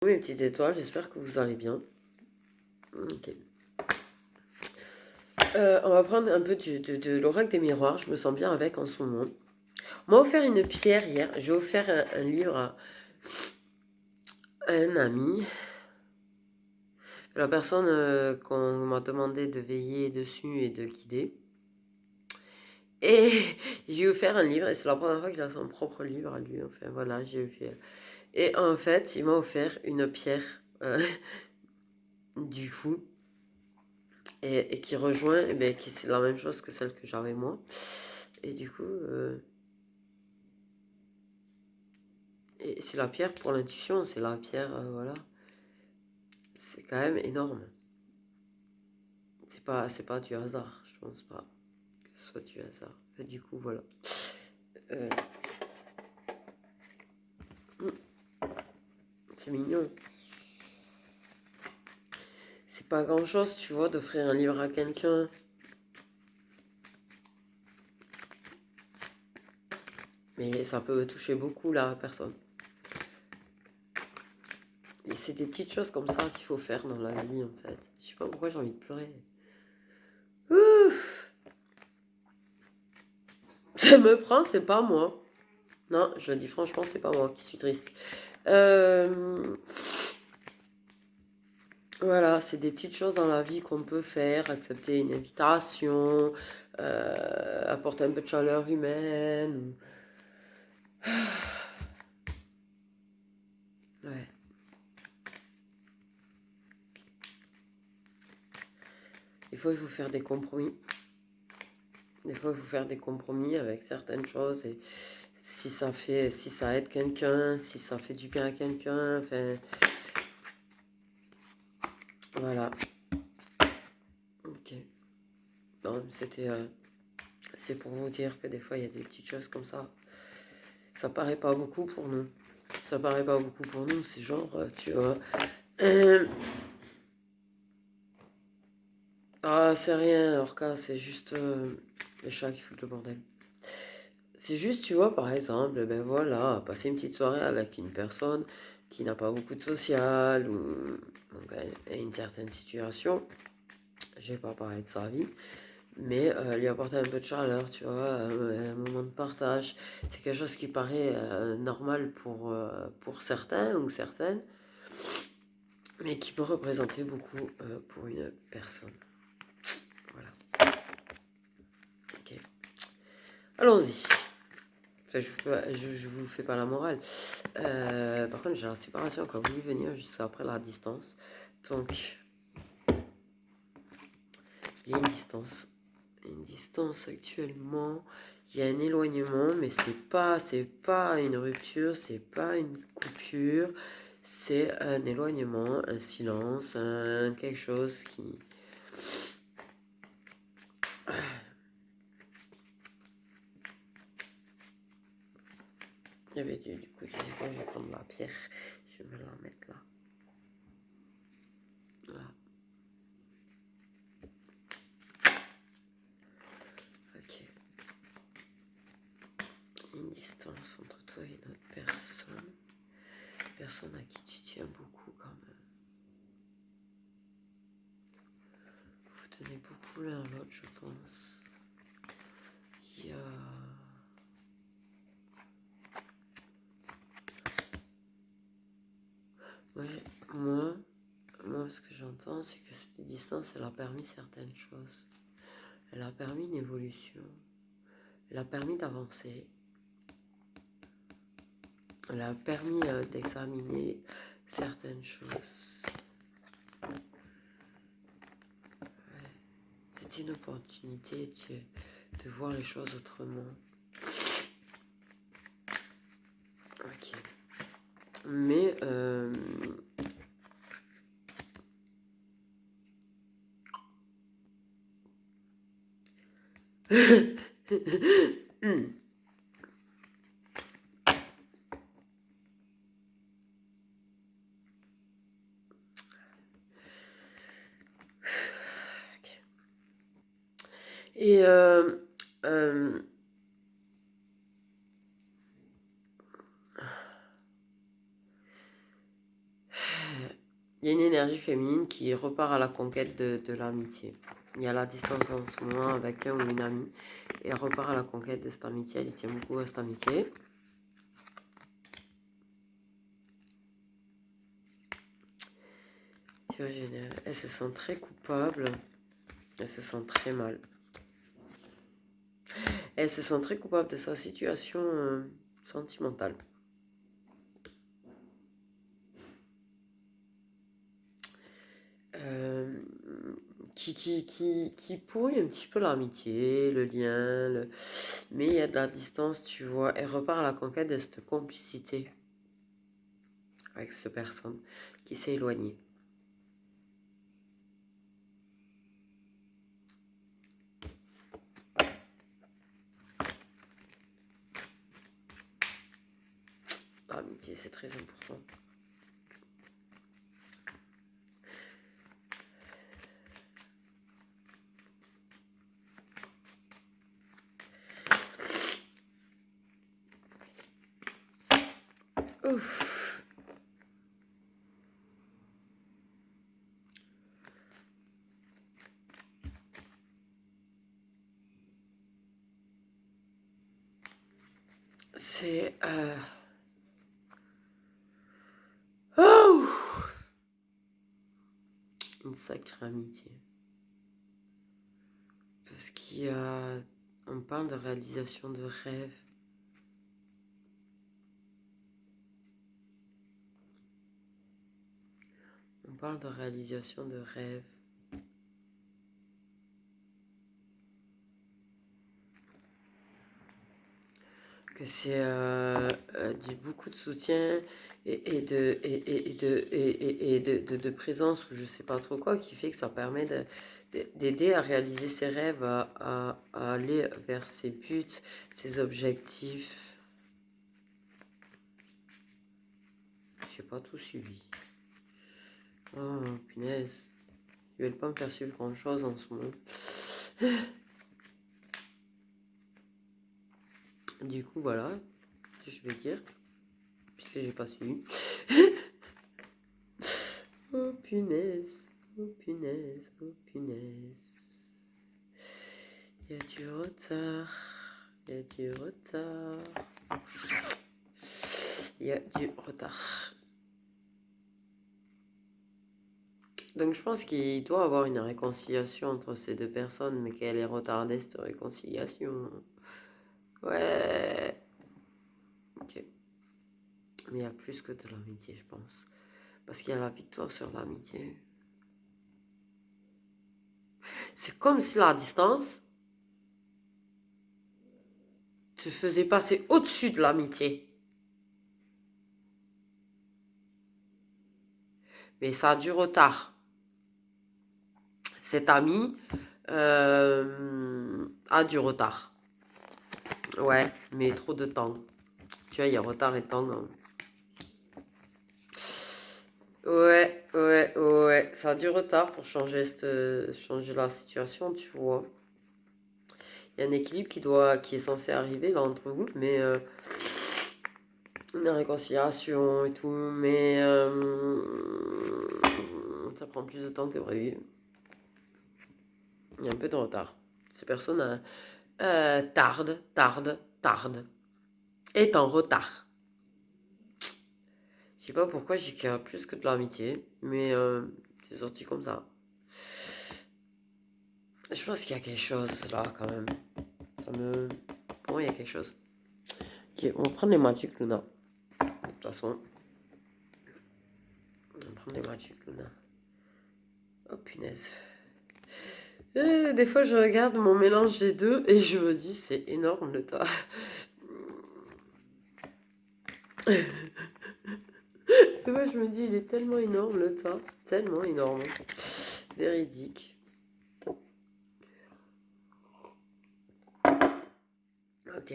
Mes petites étoiles, j'espère que vous allez bien. Ok. On va prendre un peu de l'oracle des miroirs. Je me sens bien avec en ce moment. On m'a offert une pierre hier. J'ai offert un livre à un ami. La personne qu'on m'a demandé de veiller dessus et de guider. Et j'ai offert un livre. Et c'est la première fois qu'il a son propre livre à lui. Enfin voilà, j'ai fait. Et en fait, il m'a offert une pierre. Du coup. Et qui rejoint, eh ben, qui c'est la même chose que celle que j'avais moi. Et du coup, et c'est la pierre pour l'intuition, c'est la pierre, voilà. C'est quand même énorme. C'est pas du hasard, je pense pas que ce soit du hasard. Et du coup, voilà. Euh, c'est mignon. C'est pas grand chose, tu vois, d'offrir un livre à quelqu'un. Mais ça peut toucher beaucoup la personne. Et c'est des petites choses comme ça qu'il faut faire dans la vie, en fait. Je sais pas pourquoi j'ai envie de pleurer. Ouf, ça me prend, c'est pas moi. Non, je le dis franchement, c'est pas moi qui suis triste. Voilà, c'est des petites choses dans la vie qu'on peut faire, accepter une invitation, apporter un peu de chaleur humaine. Ouais. Des fois, il faut faire des compromis. Des fois, il faut faire des compromis avec certaines choses. Et si ça aide quelqu'un, si ça fait du bien à quelqu'un, enfin, voilà. Ok. Non, c'est pour vous dire que des fois, il y a des petites choses comme ça. Ça paraît pas beaucoup pour nous. Ça paraît pas beaucoup pour nous. C'est genre, tu vois. Ah, c'est rien, Orca, c'est juste les chats qui foutent le bordel. C'est juste, tu vois, par exemple, ben voilà, passer une petite soirée avec une personne qui n'a pas beaucoup de social ou donc, une certaine situation. Je vais pas parler de sa vie, mais lui apporter un peu de chaleur, tu vois, un moment de partage. C'est quelque chose qui paraît normal pour certains ou certaines, mais qui peut représenter beaucoup pour une personne. Voilà. Ok. Allons-y. Enfin, je vous fais pas la morale. Par contre, j'ai la séparation qui a voulu venir juste après la distance. Donc, il y a une distance. Une distance actuellement. Il y a un éloignement, mais c'est pas une rupture, c'est pas une coupure. C'est un éloignement, un silence, quelque chose qui. Il y avait du coup, je sais pas, je vais prendre la pierre. Je vais me la mettre là. Là. Ok. Une distance entre toi et une autre personne. Personne à qui tu tiens beaucoup quand même. Vous tenez beaucoup l'un à l'autre, je pense. Il y a... Ouais, moi, ce que j'entends, c'est que cette distance, elle a permis certaines choses. Elle a permis une évolution. Elle a permis d'avancer. Elle a permis d'examiner certaines choses. Ouais. C'est une opportunité de voir les choses autrement. Ok. Mais et euh, Il y a une énergie féminine qui repart à la conquête de l'amitié. Il y a la distance en ce moment avec un ou une amie. Et elle repart à la conquête de cette amitié. Elle y tient beaucoup à cette amitié. Elle se sent très coupable. Elle se sent très mal. Elle se sent très coupable de sa situation sentimentale. Qui pourrit un petit peu l'amitié, le lien, mais il y a de la distance, tu vois. Elle repart à la conquête de cette complicité avec cette personne qui s'est éloignée. L'amitié, c'est très important. Ouf. C'est... Oh, une sacrée amitié. Parce qu'il y a... On parle de réalisation de rêves. On parle de réalisation de rêves. Que c'est beaucoup de soutien et de présence ou je sais pas trop quoi qui fait que ça permet d'aider à réaliser ses rêves, à aller vers ses buts, ses objectifs. J'ai pas tout suivi. Oh punaise, ils veulent pas me faire suivre grand chose en ce moment. Du coup voilà, je vais dire, puisque j'ai pas suivi. Oh punaise, oh punaise, oh punaise. Il y a du retard, il y a du retard. Il y a du retard. Donc je pense qu'il doit y avoir une réconciliation entre ces deux personnes, mais qu'elle est retardée cette réconciliation. Ouais. Ok. Mais il y a plus que de l'amitié, je pense. Parce qu'il y a la victoire sur l'amitié. C'est comme si la distance te faisait passer au-dessus de l'amitié. Mais ça a du retard. Cet ami a du retard. Ouais, mais trop de temps. Tu vois, il y a retard et temps. Hein. Ouais. Ça a du retard pour changer la situation, tu vois. Il y a un équilibre qui est censé arriver là entre vous, mais une réconciliation et tout, mais ça prend plus de temps que prévu. Il y a un peu de retard. Ces personnes tardent, est en retard. Je sais pas pourquoi j'ai qu'il y a plus que de l'amitié, mais c'est sorti comme ça. Je pense qu'il y a quelque chose là quand même. Pour moi, il y a quelque chose. Ok, on va prendre les Magic Luna. De toute façon, on va prendre les Magic Luna. Oh punaise. Et des fois, je regarde mon mélange des deux et je me dis, c'est énorme le tas. Des fois, je me dis, il est tellement énorme le tas. Tellement énorme. Véridique. Ok.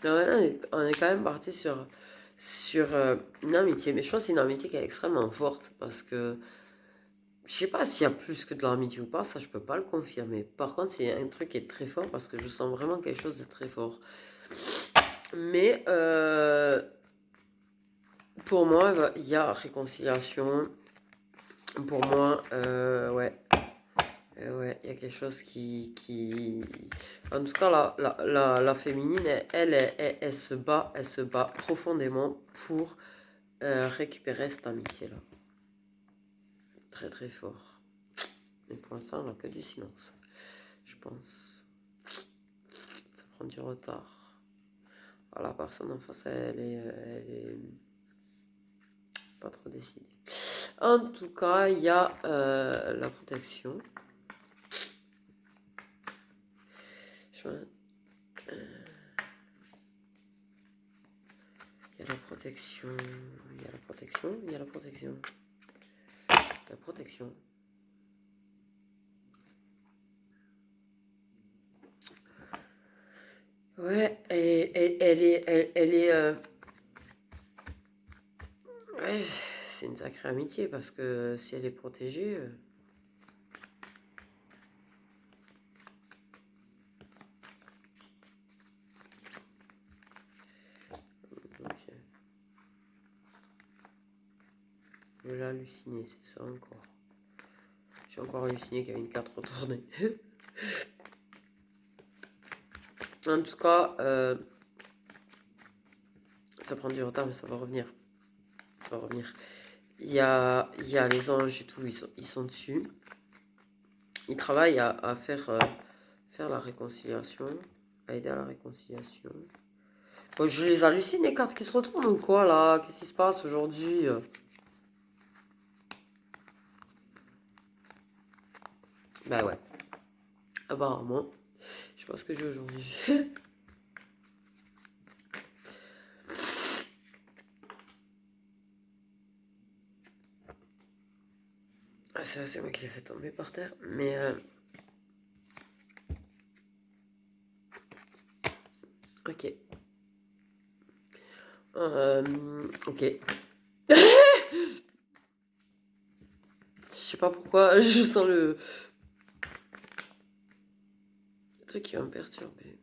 Alors, on est quand même parti sur une amitié. Mais je pense que c'est une amitié qui est extrêmement forte parce que je sais pas s'il y a plus que de l'amitié ou pas, ça je peux pas le confirmer. Par contre, c'est un truc qui est très fort parce que je sens vraiment quelque chose de très fort. Mais pour moi, il y a réconciliation. Pour moi, ouais. Ouais, il y a quelque chose qui... En tout cas, la féminine, elle se bat profondément pour récupérer cette amitié-là. Très très fort. Mais pour l'instant, on n'a que du silence, je pense. Ça prend du retard. Alors, la personne en face, elle est pas trop décidée. En tout cas, il y a la protection. Il y a la protection. Il y a la protection. Il y a la protection. La protection. Ouais, elle est ouais, c'est une sacrée amitié parce que si elle est protégée. Ok. Je l'ai halluciné, c'est ça encore. J'ai encore halluciné qu'il y avait une carte retournée. En tout cas, ça prend du retard, mais ça va revenir. Ça va revenir. Il y a les anges et tout, ils sont dessus. Ils travaillent à faire la réconciliation, à aider à la réconciliation. Bon, je les hallucine, les cartes qui se retournent ou quoi là? Qu'est-ce qui se passe aujourd'hui? Bah ouais. Apparemment. Je sais pas ce que j'ai aujourd'hui. Ah, c'est moi qui l'ai fait tomber par terre. Mais ok. Ok. Je sais pas pourquoi, je sens le truc qui va me perturber.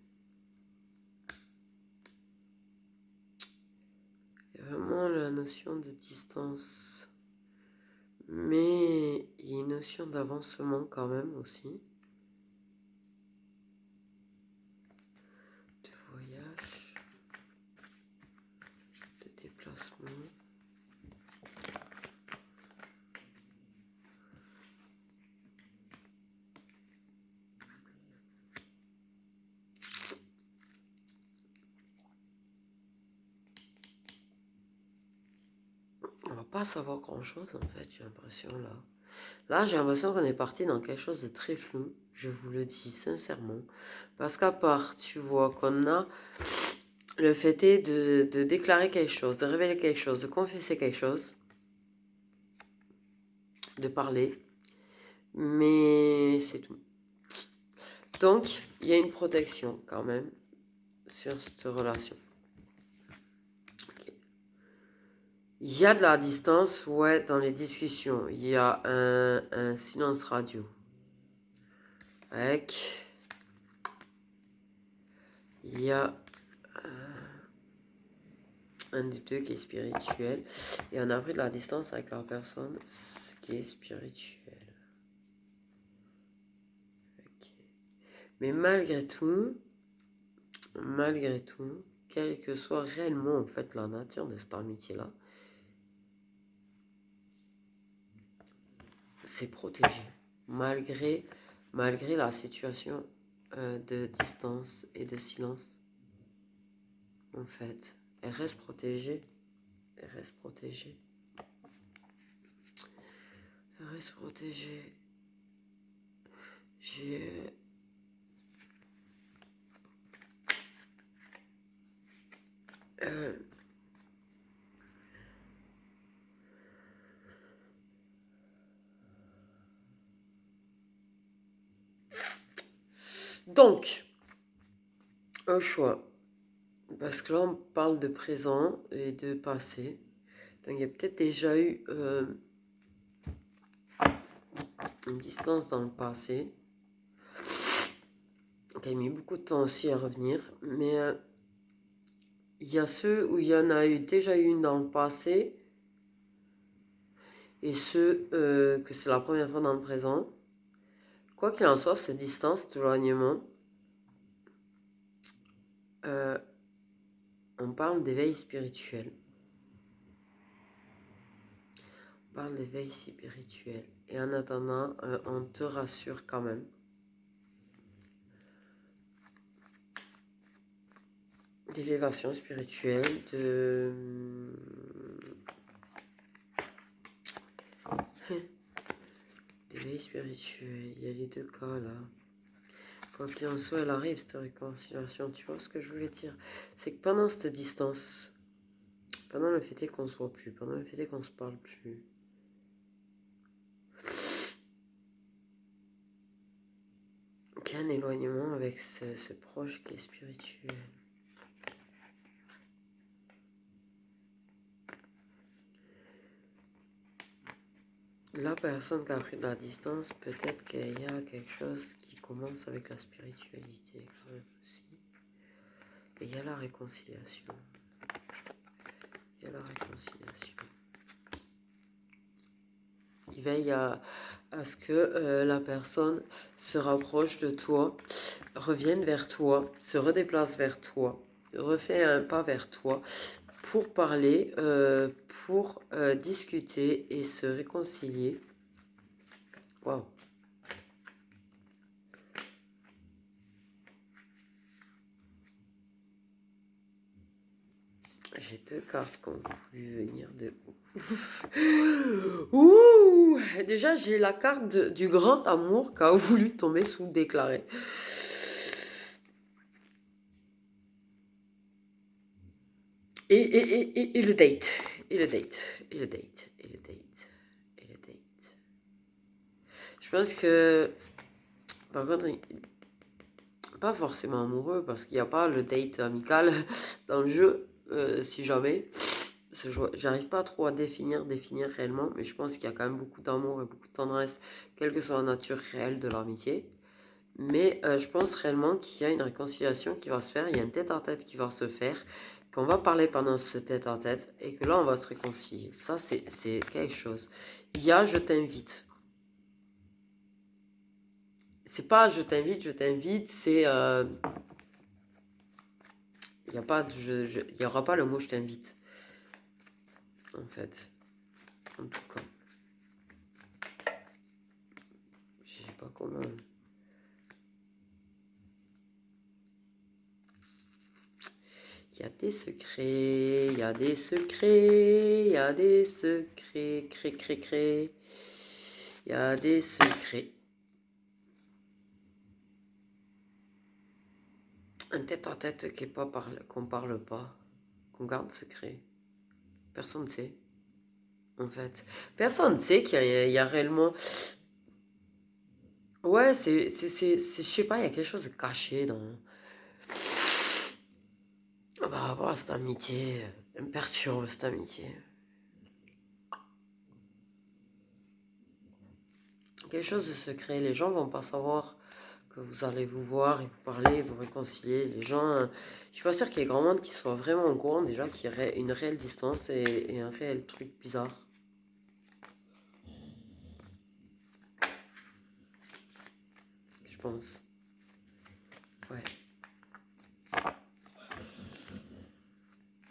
Il y a vraiment la notion de distance. Mais il y a une notion d'avancement quand même aussi. De voyage. De déplacement. On va pas savoir grand chose en fait, j'ai l'impression là. Là, j'ai l'impression qu'on est parti dans quelque chose de très flou, je vous le dis sincèrement. Parce qu'à part, tu vois, qu'on a le fait est de déclarer quelque chose, de révéler quelque chose, de confesser quelque chose, de parler, mais c'est tout. Donc, il y a une protection quand même sur cette relation. Okay. Il y a de la distance, ouais, dans les discussions. Il y a un silence radio. Avec... Il y a un des deux qui est spirituel. Et on a pris de la distance avec la personne qui est spirituelle. Okay. Mais malgré tout, quelle que soit réellement en fait la nature de cette amitié-là, c'est protégé. Malgré la situation de distance et de silence, en fait, elle reste protégée. Elle reste protégée. Elle reste protégée. J'ai... Donc, un choix. Parce que là, on parle de présent et de passé. Donc, il y a peut-être déjà eu une distance dans le passé qui a mis beaucoup de temps aussi à revenir. Mais il y a ceux où il y en a eu déjà eu une dans le passé et que c'est la première fois dans le présent. Quoi qu'il en soit, cette distance, cet éloignement, on parle d'éveil spirituel. On parle d'éveil spirituel. Et en attendant, on te rassure quand même. D'élévation spirituelle, d'éveil spirituel. Il y a les deux cas là. Quoi qu'il en soit, elle arrive cette réconciliation. Tu vois ce que je voulais dire? C'est que pendant cette distance, pendant le fait qu'on se voit plus, pendant le fait qu'on se parle plus, il y a un éloignement avec ce proche qui est spirituel. La personne qui a pris de la distance, peut-être qu'il y a quelque chose qui commence avec la spiritualité aussi. Et il y a la réconciliation. Il y a la réconciliation. Il veille à ce que la personne se rapproche de toi, revienne vers toi, se redéplace vers toi, refait un pas vers toi pour parler, pour discuter et se réconcilier. Waouh! J'ai deux cartes qui ont voulu venir de ouf. Ouh! Déjà, j'ai la carte du grand amour qui a voulu tomber sous le déclaré. Et le date. Et le date. Et le date. Et le date. Et le date. Je pense que, par contre, pas forcément amoureux, parce qu'il n'y a pas le date amical dans le jeu, si jamais. J'arrive pas trop à définir réellement, mais je pense qu'il y a quand même beaucoup d'amour et beaucoup de tendresse, quelle que soit la nature réelle de l'amitié. Mais je pense réellement qu'il y a une réconciliation qui va se faire, il y a un tête-à-tête qui va se faire, qu'on va parler pendant ce tête-à-tête, et que là on va se réconcilier. Ça c'est quelque chose. Il y a je t'invite. C'est pas je t'invite, c'est... il n'y a pas il y aura pas le mot je t'invite. En fait. En tout cas. Je sais pas comment... Il y a des secrets, il y a des secrets, il y a des secrets, cré. Il y a des secrets. Un tête-à-tête qu'on parle pas, qu'on garde secret. Personne ne sait, en fait. Personne ne sait qu'il y a réellement... Ouais, je sais pas, il y a quelque chose de caché dans... Bah, voilà, cette amitié, elle me perturbe, cette amitié. Quelque chose de secret, les gens vont pas savoir que vous allez vous voir et vous parler, vous réconcilier. Les gens, je suis pas sûre qu'il y ait grand monde qui soit vraiment au courant déjà qu'il y aurait une réelle distance et un réel truc bizarre. Je pense. Ouais.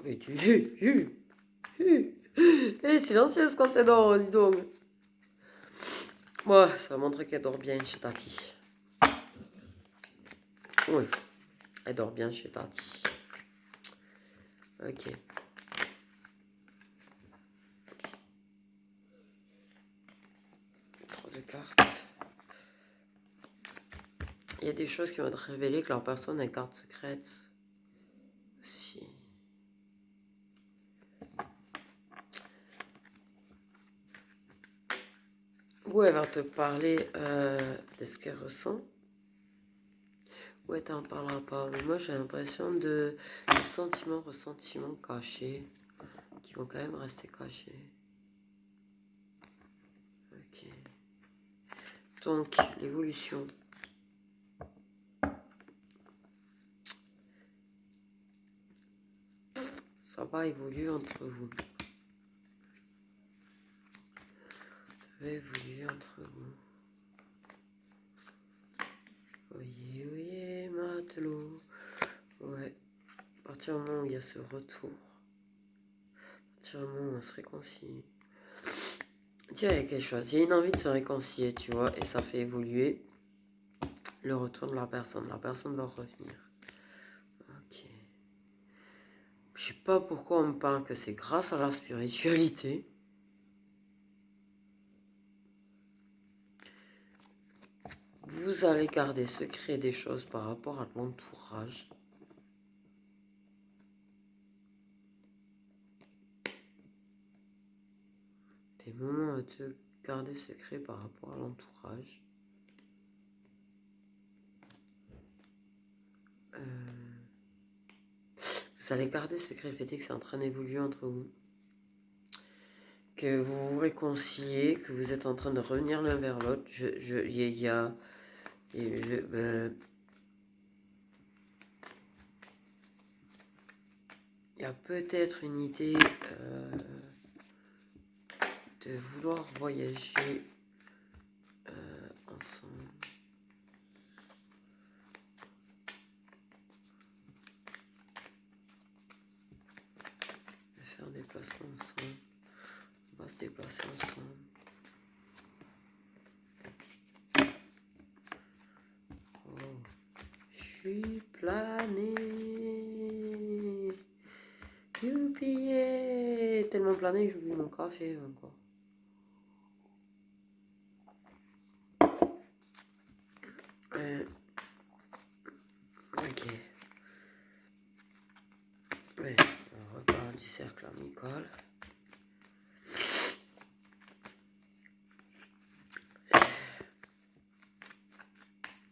Et tu... Eh, silencieuse quand elle dort, dis donc. Ouais, ça montre qu'elle dort bien chez Tati. Oui, elle dort bien chez Tati. Ok. Trop de cartes. Il y a des choses qui vont te révéler que leur personne a une carte secrète. Aussi. Ou elle va te parler de ce qu'elle ressent. Ou elle t'en parlera pas. Mais moi j'ai l'impression de sentiments, ressentiments cachés qui vont quand même rester cachés. Ok. Donc, l'évolution. Ça va évoluer entre vous. va évoluer entre vous. Oyez, oyez, matelot. Ouais. À partir du moment où il y a ce retour, à partir du moment où on se réconcilie, tu vois, il y a quelque chose, il y a une envie de se réconcilier, tu vois, et ça fait évoluer le retour de la personne. La personne va revenir. Ok. Je sais pas pourquoi on me parle que c'est grâce à la spiritualité. Vous allez garder secret des choses par rapport à l'entourage. Des moments à te garder secret par rapport à l'entourage. Vous allez garder secret le fait que c'est en train d'évoluer entre vous. Que vous vous réconciliez, que vous êtes en train de revenir l'un vers l'autre. Il y a peut-être une idée de vouloir voyager ensemble. De faire des déplacements ensemble. On va se déplacer ensemble. Oh, je suis plané. Youpi! Tellement plané que j'oublie mon café encore. Ok. Ouais, on reparle du cercle amical.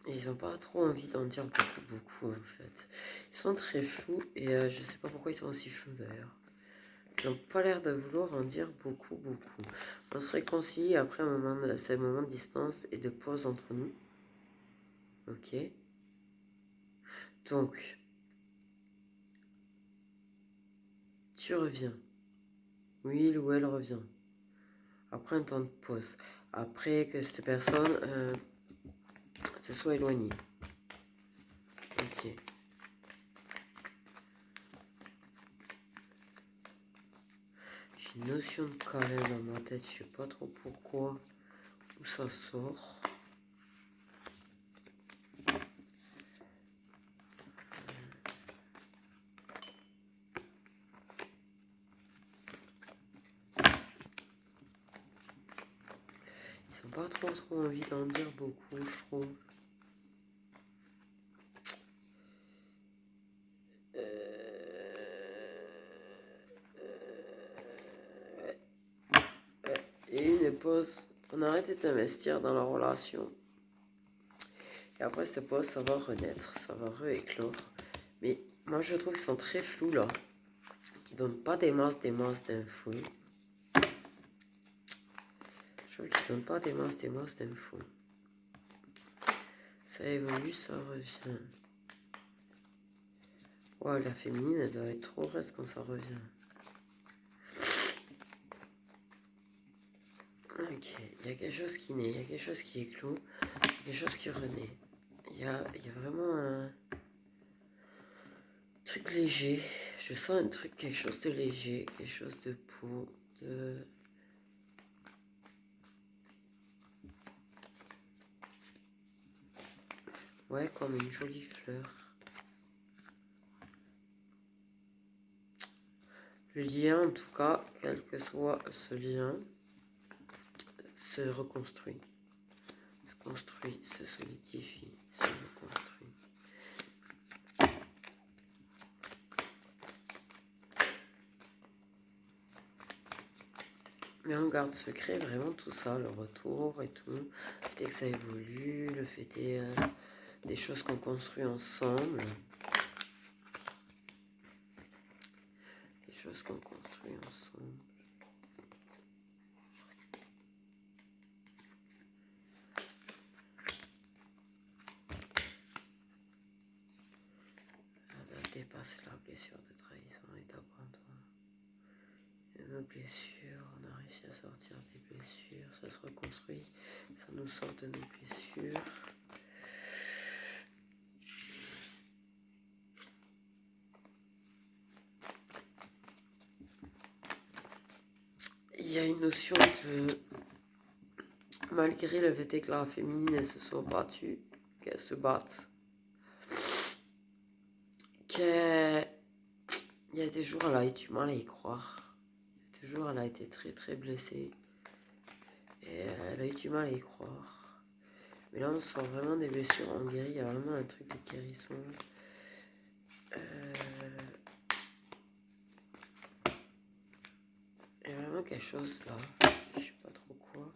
Ils n'ont pas trop envie d'en dire beaucoup en fait. Ils sont très flous et je sais pas pourquoi ils sont aussi flous d'ailleurs. Ils n'ont pas l'air de vouloir en dire beaucoup. On se réconcilie après ces moments de distance et de pause entre nous. Ok. Donc, tu reviens. Oui, il ou elle revient. Après un temps de pause. Après que cette personne se soit éloignée. Ok. J'ai une notion de câlin dans ma tête. Je sais pas trop pourquoi. Où ça sort. Ils n'ont pas trop envie d'en dire beaucoup, je trouve. Et une pause. On a arrêté de s'investir dans la relation. Et après cette pause, ça va renaître, ça va rééclore. Mais moi, je trouve qu'ils sont très flous là. Ils donnent pas des masses d'infos. Je trouve qu'ils donnent pas des masses d'infos. Ça évolue, ça revient. Ouais, la féminine, elle doit être trop reste quand ça revient. Ok, il y a quelque chose qui naît, il y a quelque chose qui éclot, il y a quelque chose qui renaît. Il y a vraiment un truc léger. Je sens un truc, quelque chose de léger, quelque chose de beau, de... Ouais, comme une jolie fleur. Le lien, en tout cas, quel que soit ce lien, se reconstruit. Se construit, se solidifie, se reconstruit. Mais on garde secret vraiment tout ça, le retour et tout. Le fait que ça évolue, le fait des choses qu'on construit ensemble. Des choses qu'on construit ensemble. Dépasser la blessure de trahison et d'abandon. Et nos blessures, on n'a rien réussi à sortir des blessures, ça se reconstruit, ça nous sort de nos blessures. Il y a une notion de, malgré le fait que la féminine, elles se sont battues, qu'elles se battent, qu'il y a des jours, elle a eu du mal à y croire. Il y a des jours, elle a été très très blessée. Et elle a eu du mal à y croire. Mais là, on sent vraiment des blessures en guéri. Il y a vraiment un truc de guérison. Il y a vraiment quelque chose là. Je sais pas trop quoi.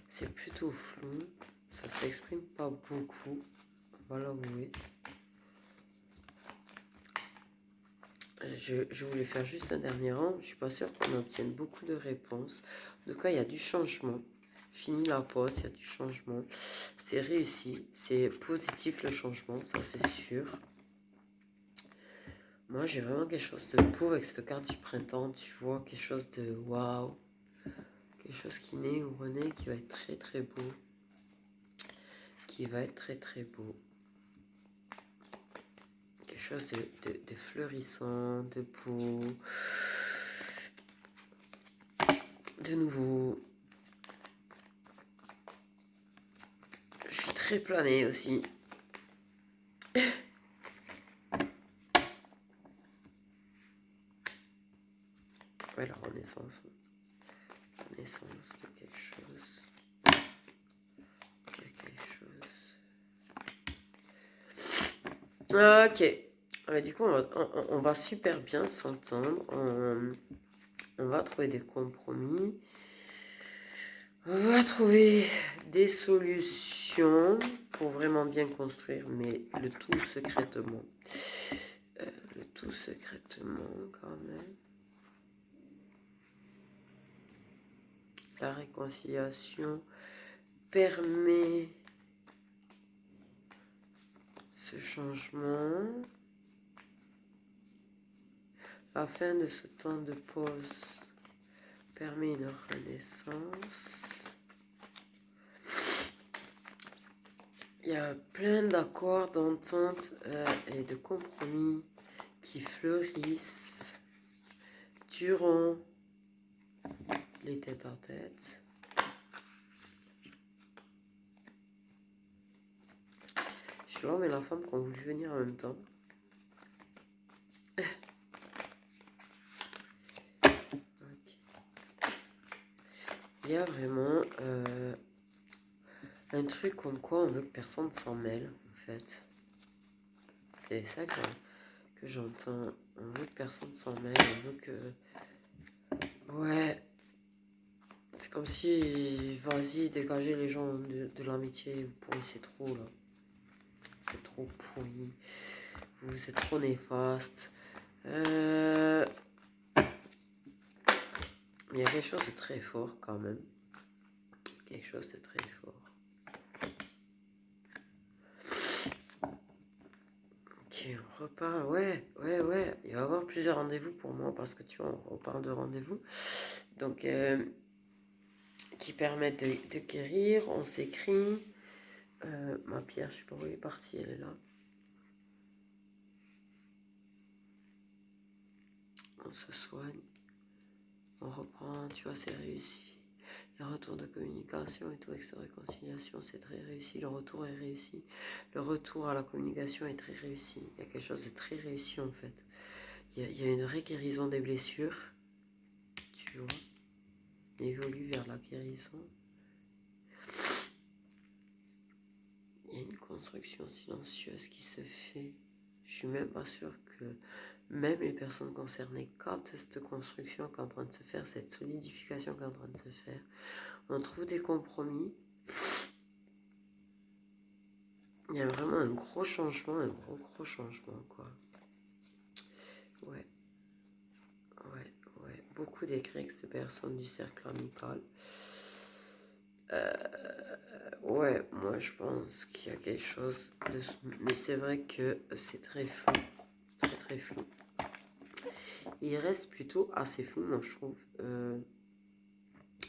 C'est plutôt flou. Ça s'exprime pas beaucoup. On va l'avouer. Je voulais faire juste un dernier rang. Je suis pas sûre qu'on obtienne beaucoup de réponses. En tout cas, il y a du changement. Fini la pause, il y a du changement. C'est réussi. C'est positif le changement, ça c'est sûr. Moi, j'ai vraiment quelque chose de beau avec cette carte du printemps. Tu vois, quelque chose de waouh. Quelque chose qui naît ou renaît, qui va être très très beau. Qui va être très très beau. Quelque chose de fleurissant, de beau. De nouveau. Je suis très planée aussi. Ouais, la renaissance. Naissance de quelque chose. Il y a quelque chose. Ok. Du coup, on va super bien s'entendre. On va trouver des compromis. On va trouver des solutions pour vraiment bien construire, mais le tout secrètement. Le tout secrètement, quand même. La réconciliation permet ce changement. La fin de ce temps de pause permet une renaissance. Il y a plein d'accords, d'ententes et de compromis qui fleurissent durant les tête-à-tête. Je suis l'homme et la femme qui ont voulu venir en même temps. Il y a vraiment un truc comme quoi on veut que personne s'en mêle, en fait. C'est ça que j'entends. On veut que personne s'en mêle, on veut que... Ouais. C'est comme si, vas-y, dégagez les gens de l'amitié, vous pourrissez trop, là. C'est trop pourri. Vous êtes trop néfaste. Il y a quelque chose de très fort, quand même. Quelque chose de très fort. Ok, on repart. Ouais. Il va y avoir plusieurs rendez-vous pour moi, parce que tu vois, on reparle de rendez-vous. Donc, qui permettent de guérir. On s'écrit. Ma pierre, je sais pas où elle est partie, elle est là. On se soigne. On reprend, tu vois, c'est réussi. Le retour de communication et tout avec sa réconciliation, c'est très réussi. Le retour est réussi. Le retour à la communication est très réussi. Il y a quelque chose de très réussi en fait. Il y a une vraie guérison des blessures. Tu vois. On évolue vers la guérison. Il y a une construction silencieuse qui se fait. Je suis même pas sûre que même les personnes concernées captent cette construction qui est en train de se faire, cette solidification qui est en train de se faire. On trouve des compromis. Il y a vraiment un gros changement, gros changement, quoi. Ouais. Beaucoup d'écrits de personnes du cercle amical. Ouais, moi je pense qu'il y a quelque chose de... Mais c'est vrai que c'est très flou. Très flou. Il reste plutôt assez flou, moi je trouve.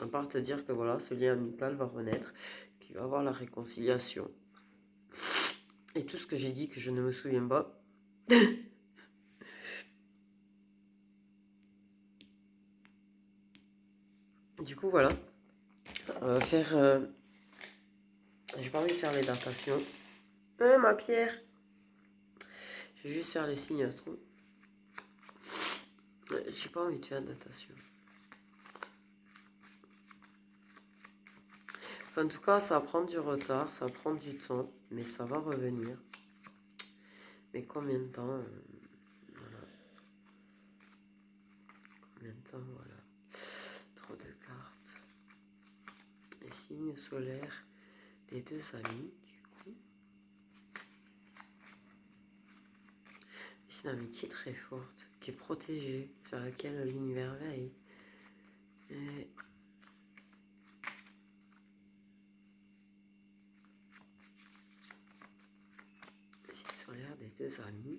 À part te dire que voilà, ce lien amical va renaître, qu'il va y avoir la réconciliation. Et tout ce que j'ai dit que je ne me souviens pas. Du coup, voilà. On va faire... J'ai pas envie de faire les datations. Ma pierre. Je vais juste faire les signes astro. J'ai pas envie de faire de datation. Enfin, en tout cas, ça va prendre du retard, ça va prendre du temps, mais ça va revenir. Mais combien de temps voilà. Combien de temps, voilà. Trop de cartes. Les signes solaires des deux amis, du coup. C'est une amitié très forte, qui est protégée, sur laquelle l'univers veille. Et... signe solaire des deux amis.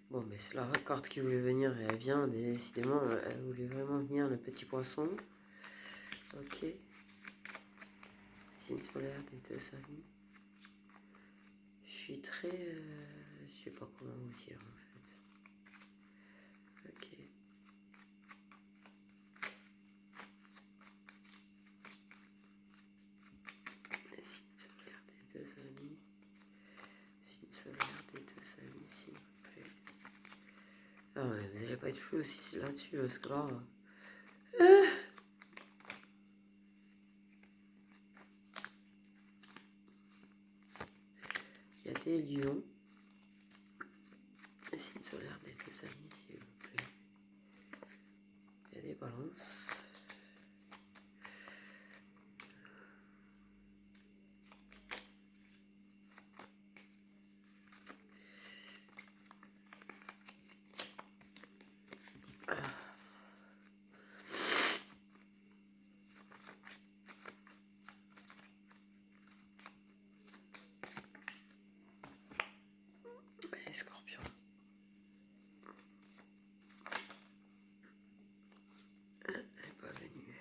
Bon, mais c'est la carte qui voulait venir et elle vient, décidément, elle voulait vraiment venir, le petit poisson. Ok. Signe solaire des deux amis. Je suis très... je sais pas comment vous dire en fait. Ok. Signe solaire des deux amis. Signe solaire des deux amis, s'il vous plaît. Ah ouais, vous n'allez pas être fou aussi là-dessus, parce que là... il y a des lions. Signe solaire des deux amis, s'il vous plaît. Il y a des balances. Et scorpion. Elle n'est pas venue.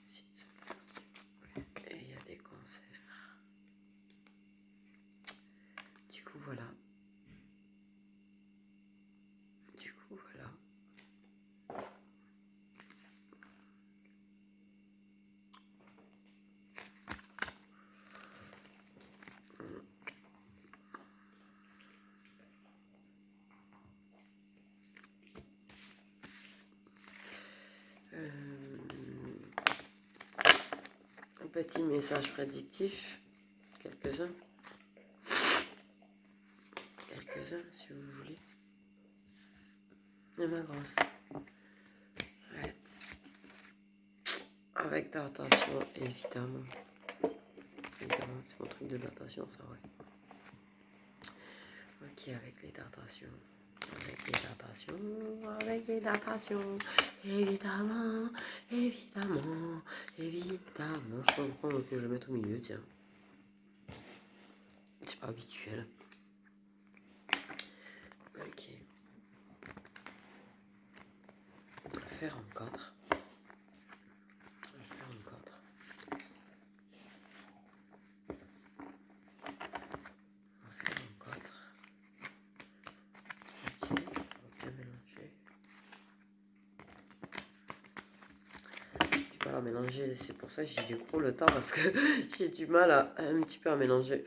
Signe solaire, s'il vous plaît. Et il y a des cancers. Du coup, voilà. Du coup, voilà. Un petit message prédictif. Quelques-uns. Quelques-uns, si vous voulez. Et ma grosse. Ouais. Avec datation, évidemment. Évidemment, c'est mon truc de datation, ça, ouais. Ok, avec les datations. Avec les datations, avec les datations. Évidemment, évidemment, évidemment. Je peux prendre que je le mette au milieu, tiens. C'est pas habituel. Ok. On va faire en 4. On va faire en 4. On va faire en 4. Ok, on va bien mélanger. Du mal à mélanger, c'est pour ça que j'ai du gros le temps parce que j'ai du mal à un petit peu à mélanger.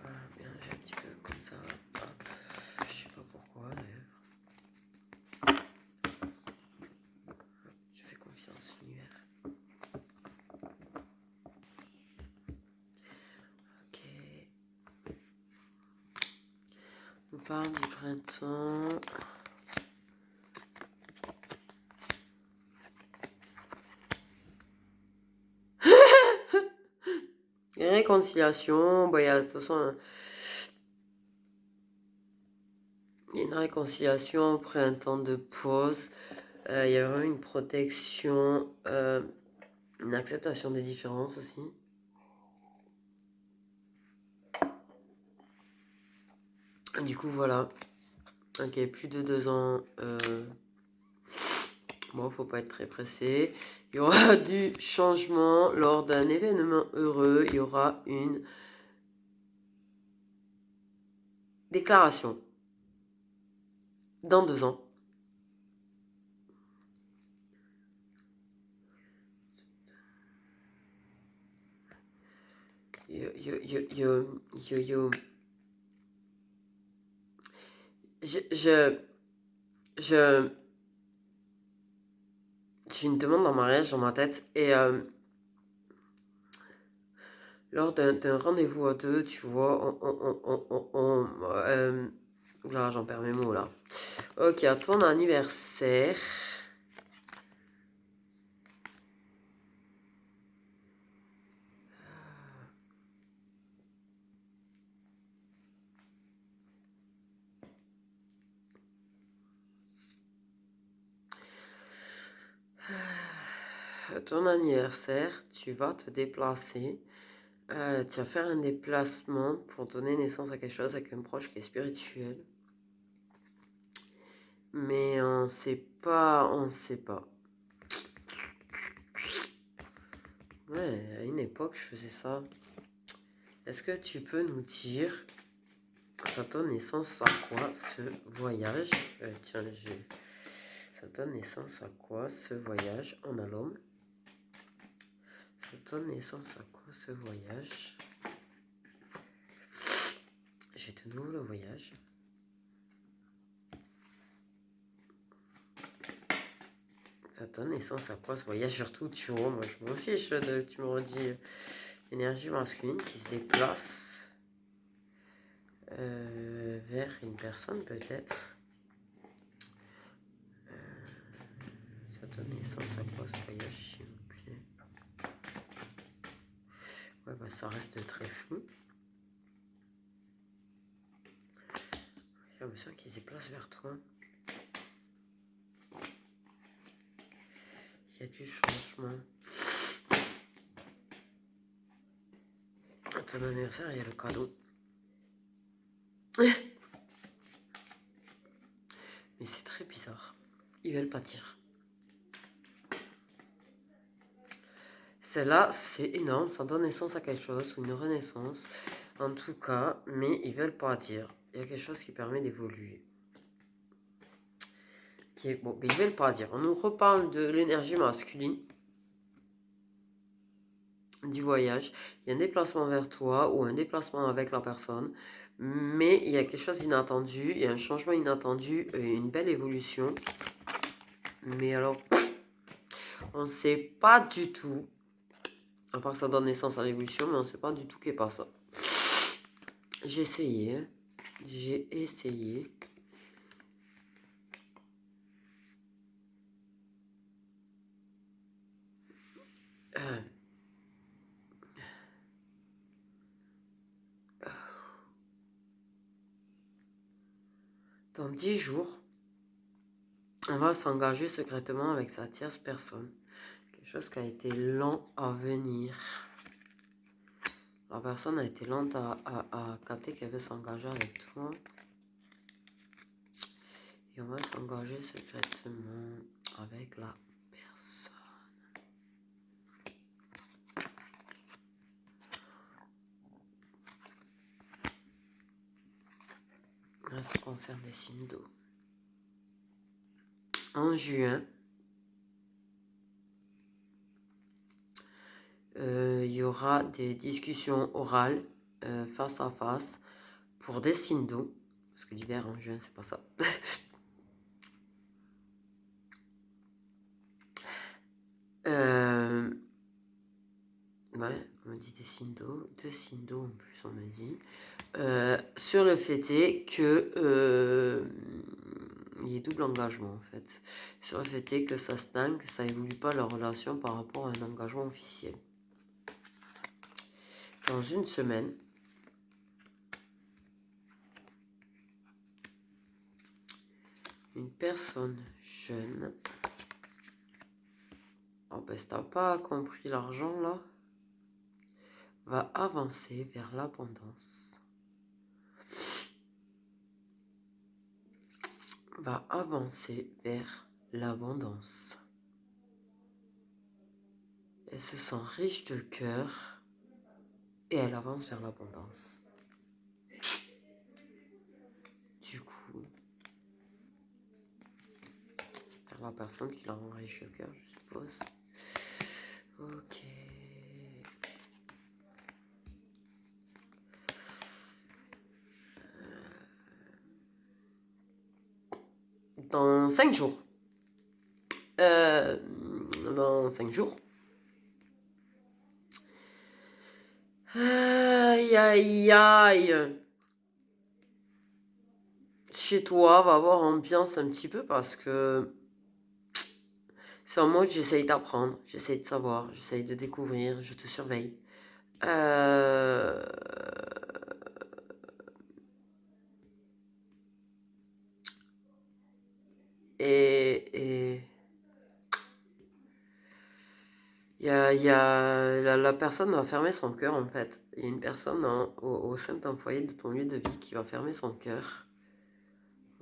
Voilà, mélanger un petit peu comme ça. Hop. Je sais pas pourquoi d'ailleurs. Je fais confiance à l'univers. Ok. On parle du printemps. Les réconciliations, bah, il y a de toute façon il y a une réconciliation après un temps de pause. Il y a vraiment une protection, une acceptation des différences aussi. Du coup, voilà. Ok, plus de 2 ans. Bon, faut pas être très pressé. Il y aura du changement lors d'un événement heureux. Il y aura une déclaration dans 2 ans. Yo, yo, yo, yo, yo, yo. Je, je, j'ai une demande en mariage dans ma tête et lors d'un rendez-vous à deux, tu vois, là, j'en perds mes mots là. Ok, à ton anniversaire. À ton anniversaire, tu vas te déplacer. Tu vas faire un déplacement pour donner naissance à quelque chose avec un proche qui est spirituel. Mais on sait pas, on sait pas. Ouais, à une époque, je faisais ça. Est-ce que tu peux nous dire, ça donne naissance à quoi ce voyage? Tiens, ça donne naissance à quoi ce voyage en Allôme? Ça donne naissance à quoi ce voyage? J'ai de nouveau le voyage. Ça donne naissance à quoi ce voyage? Surtout, tu vois, moi je m'en fiche de tu me redis énergie masculine qui se déplace vers une personne peut-être. Ça donne naissance à quoi ce voyage, s'il vous plaît? Ouais, bah ça reste très flou. J'ai l'impression qu'il se déplace vers toi. Il y a du changement. À ton anniversaire, il y a le cadeau. Mais c'est très bizarre. Ils veulent pas dire. Celle-là, c'est énorme. Ça donne naissance à quelque chose, ou une renaissance. En tout cas, mais ils veulent pas dire. Il y a quelque chose qui permet d'évoluer. Bon, mais ils veulent pas dire. On nous reparle de l'énergie masculine. Du voyage, il y a un déplacement vers toi ou un déplacement avec la personne, mais il y a quelque chose d'inattendu, il y a un changement inattendu, une belle évolution. Mais alors, on ne sait pas du tout, à part que ça donne naissance à l'évolution, mais on ne sait pas du tout qu'est pas ça. J'ai essayé, j'ai essayé. Dans 10 jours, on va s'engager secrètement avec sa tierce personne. Quelque chose qui a été lent à venir. La personne a été lente à capter qu'elle veut s'engager avec toi. Et on va s'engager secrètement avec la personne. Là, ça concerne les signes d'eau. En juin, il y aura des discussions orales face à face pour des signes d'eau. Parce que l'hiver en juin, c'est pas ça. Ouais, on me dit des signes d'eau. 2 signes d'eau en plus, on me dit. Sur le fait est que il y ait double engagement en fait. Sur le fait est que ça stagne, que ça évolue pas leur relation par rapport à un engagement officiel. Dans une semaine, Une personne jeune. Oh ben, si t'as pas compris l'argent là, va avancer vers l'abondance. Va avancer vers l'abondance. Elle se sent riche de cœur et elle avance vers l'abondance. Du coup, vers la personne qui la rend riche de cœur, je suppose. Ok. Dans 5 jours. Dans 5 jours. Aïe, aïe, aïe. Chez toi, va avoir ambiance un petit peu parce que c'est en mode j'essaye d'apprendre, j'essaye de savoir, j'essaye de découvrir, je te surveille. Euh... Et la personne va fermer son cœur en fait. Il y a une personne au sein d'un foyer de ton lieu de vie qui va fermer son cœur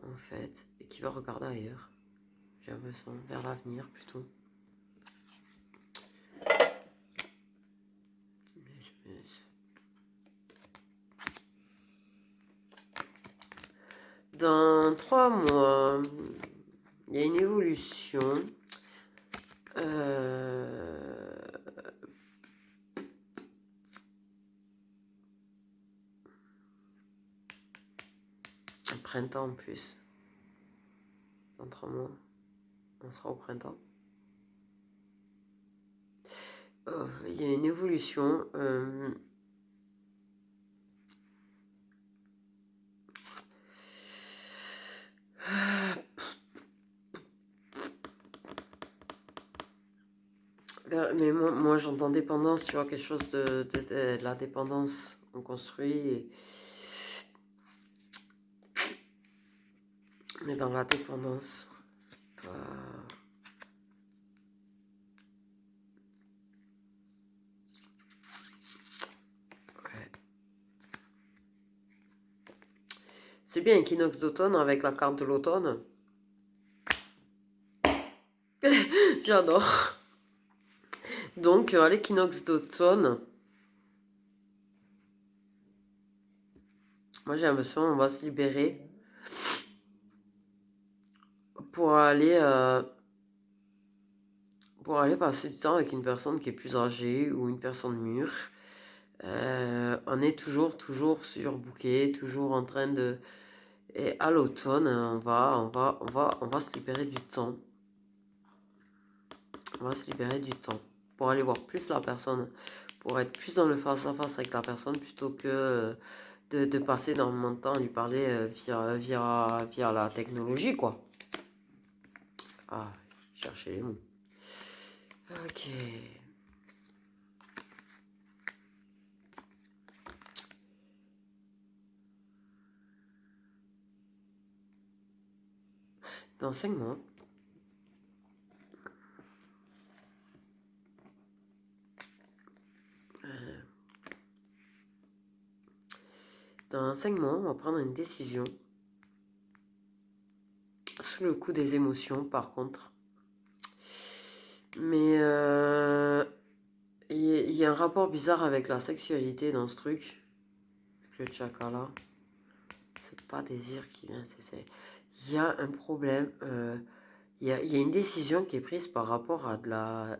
en fait et qui va regarder ailleurs. J'ai l'impression vers l'avenir plutôt. Dans 3 mois, il y a une évolution. Printemps en plus. Dans 3 mois, on sera au printemps. Il y a une évolution. Mais moi j'entends dépendance, tu vois, quelque chose de la dépendance. On construit. Mais dans la dépendance. Ouais. C'est bien équinoxe d'automne avec la carte de l'automne. J'adore. Donc à l'équinoxe d'automne, moi j'ai l'impression qu'on va se libérer pour aller passer du temps avec une personne qui est plus âgée ou une personne mûre. On est toujours surbooké, toujours en train de... Et à l'automne, on va se libérer du temps. On va se libérer du temps pour aller voir plus la personne, pour être plus dans le face-à-face avec la personne plutôt que de passer énormément de temps à lui parler via la technologie, quoi. Ah, chercher les mots. Ok. Dans 5 mois, on va prendre une décision sous le coup des émotions, par contre. Mais il y a un rapport bizarre avec la sexualité dans ce truc, avec le chakra. C'est pas désir qui vient, il y a un problème. Il y a une décision qui est prise par rapport à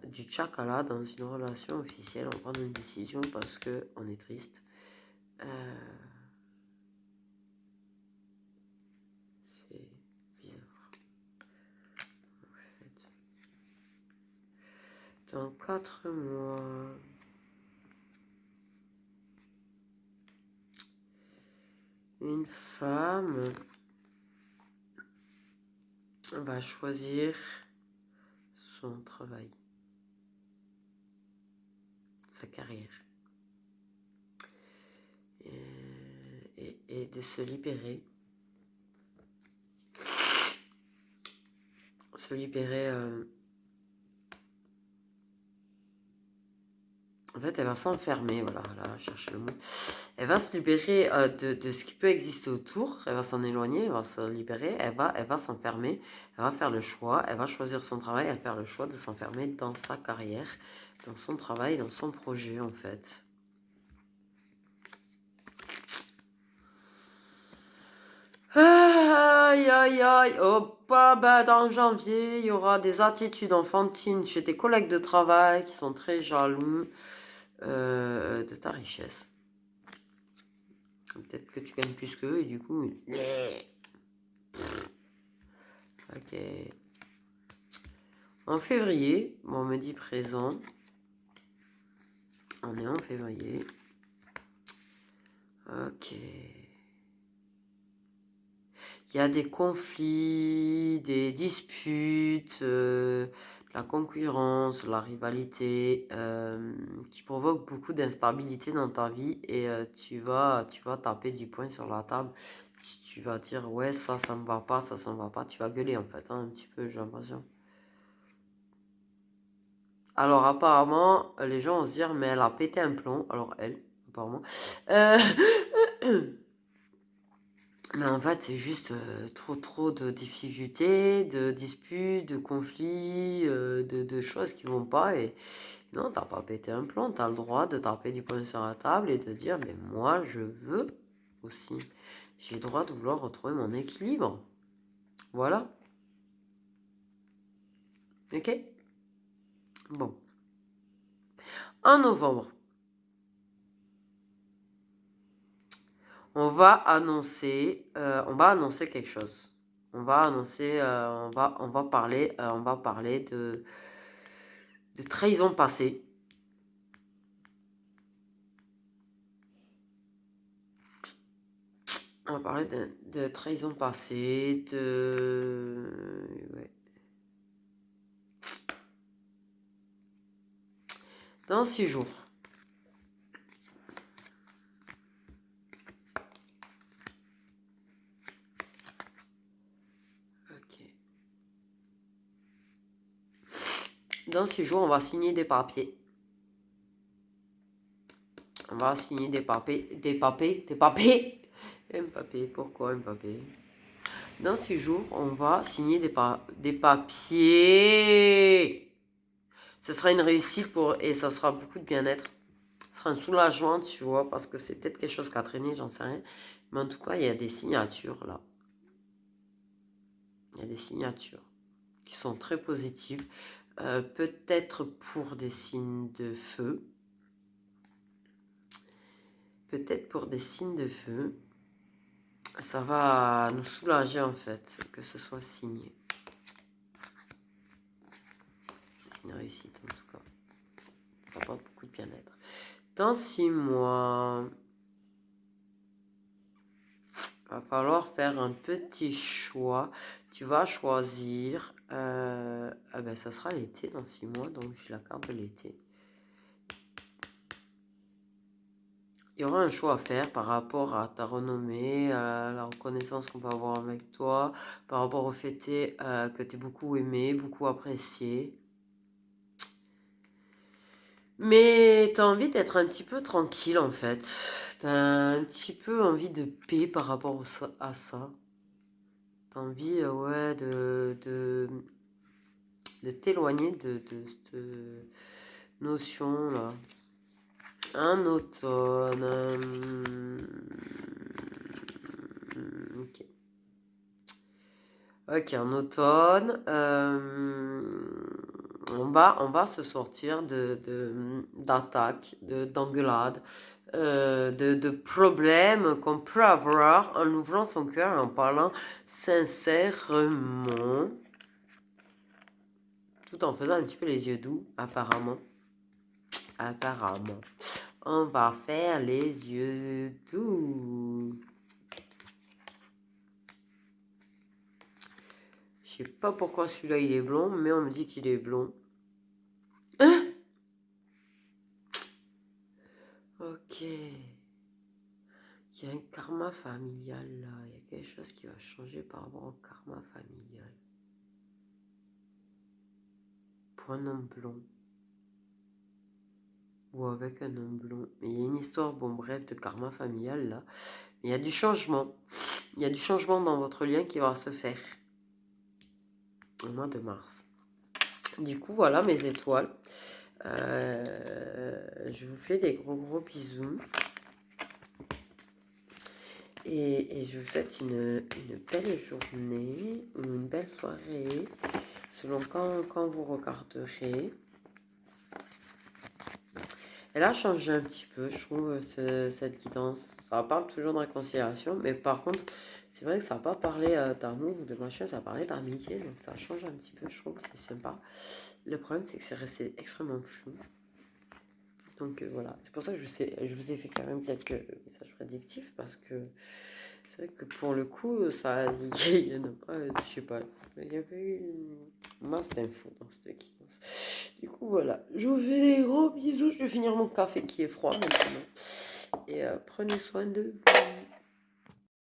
du chakra dans une relation officielle. On prend une décision parce que on est triste. C'est bizarre. En fait. Dans 4 mois. Une femme va choisir son travail, sa carrière. Et de se libérer se libérer. En fait, elle va s'enfermer, voilà, là, je cherche le mot. Elle va se libérer de ce qui peut exister autour, elle va s'en éloigner, elle va se libérer, elle va s'enfermer, elle va faire le choix, elle va choisir son travail, elle va faire le choix de s'enfermer dans sa carrière, dans son travail, dans son projet, en fait. Aïe, aïe, aïe. Oh, bah, dans janvier, il y aura des attitudes enfantines chez tes collègues de travail qui sont très jaloux de ta richesse. Peut-être que tu gagnes plus qu'eux et du coup... Ok. En février, bon, on me dit présent. On est en février. Ok. Il y a des conflits, des disputes, la concurrence, la rivalité qui provoquent beaucoup d'instabilité dans ta vie et tu vas taper du poing sur la table. Tu vas dire ouais ça me va pas, ça me va pas. Tu vas gueuler en fait, hein, un petit peu j'ai l'impression. Alors apparemment les gens vont se dire mais elle a pété un plomb. Alors elle apparemment. Euh, Mais en fait, c'est juste trop de difficultés, de disputes, de conflits, de choses qui vont pas. Et non, t'as pas pété un plomb, t'as le droit de taper du poing sur la table et de dire, mais moi, je veux aussi. J'ai le droit de vouloir retrouver mon équilibre. Voilà. Ok? Bon. En novembre, on va annoncer quelque chose. On va annoncer, on va parler de trahison passée. On va parler de trahison passée, ouais. Dans 6 jours. Ok. Dans 6 jours, on va signer des papiers. On va signer des papiers. Mbappé, pourquoi Mbappé? Dans 6 jours, on va signer des papiers. Ce sera une réussite et ça sera beaucoup de bien-être. Ce sera un soulagement, tu vois, parce que c'est peut-être quelque chose qui a traîné, j'en sais rien. Mais en tout cas, il y a des signatures là. Il y a des signatures qui sont très positives. Peut-être pour des signes de feu. Peut-être pour des signes de feu. Ça va nous soulager en fait, que ce soit signé. C'est une réussite en tout cas. Ça apporte beaucoup de bien-être. Dans 6 mois, il va falloir faire un petit choix. Tu vas choisir. Ben, ça sera l'été dans 6 mois, donc j'ai la carte de l'été. Il y aura un choix à faire par rapport à ta renommée, à la reconnaissance qu'on peut avoir avec toi, par rapport au fait que tu es beaucoup aimé, beaucoup apprécié. Mais tu as envie d'être un petit peu tranquille en fait. Tu as un petit peu envie de paix par rapport à ça. Tu as envie ouais, de t'éloigner de cette notion là. Un automne. Ok. Ok, en automne, on va se sortir d'attaques, d'engueulades, de problèmes qu'on peut avoir en ouvrant son cœur et en parlant sincèrement, tout en faisant un petit peu les yeux doux, apparemment. Apparemment. On va faire les yeux doux. Je sais pas pourquoi celui-là il est blond, mais on me dit qu'il est blond. Hein? Ok. Il y a un karma familial là. Il y a quelque chose qui va changer par rapport au karma familial. pour un homme blond. Ou avec un homme blond. Mais il y a une histoire, bon bref, de karma familial là. Mais il y a du changement. Il y a du changement dans votre lien qui va se faire. Au mois de mars. Du coup, voilà mes étoiles. Je vous fais des gros bisous. Et je vous souhaite une belle journée ou une belle soirée, selon quand vous regarderez. Elle a changé un petit peu, je trouve, cette guidance. Ça parle toujours de réconciliation, mais par contre, c'est vrai que ça n'a pas parlé d'amour ou de machin, ça parlait d'amitié, donc ça change un petit peu, je trouve que c'est sympa. Le problème, c'est que c'est resté extrêmement flou. Donc voilà, c'est pour ça que je vous ai fait quand même quelques messages prédictifs, parce que c'est vrai que pour le coup, ça, il y en a pas, je sais pas, il y avait eu une masse d'infos dans cette guidance. Du coup, voilà, je vous fais des gros bisous, je vais finir mon café qui est froid maintenant. Et prenez soin de vous.